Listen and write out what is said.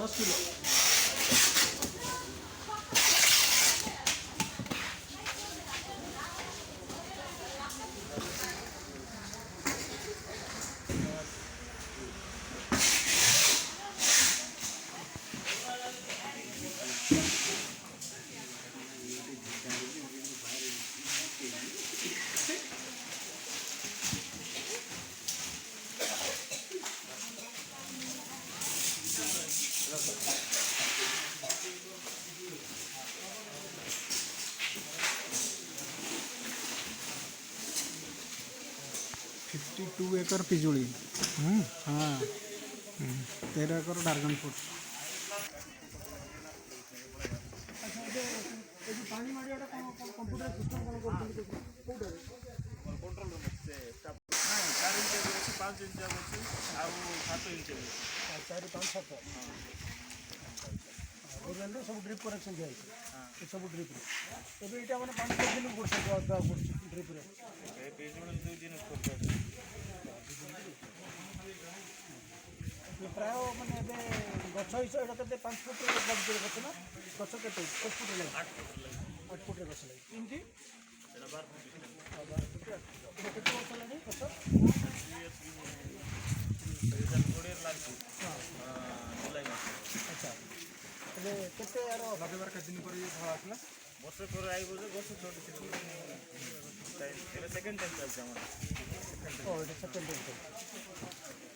10 kilo. To acre पिजुली। हाँ 13 acre dragon fruit. पानी Maria computer system कौन control room से 4 inch 5 inch अच्छी आउ 7 inch 4 5 7 सब drip connection दिया सब drip एबे इटा माने 5 दिन गुड से ड्रिप रे ए पेज में 2 दिन प्राय मैंने गछ हिसाब से 5 फुट गछ ना गछ के 10 फुट लगे 8 फुट गछ लगे इनकी 12 फुट केते वर्ष लगे गछ थोड़े लागू जुलाई मास। अच्छा એટલે કેતે यार લગાવર કે दिन पर ये भाव आसला वर्ष पर आई बोले वर्ष छोट छोट टाइम सेकंड टाइम चलছে আমার। ও এটা সেকেন্ড টাइम।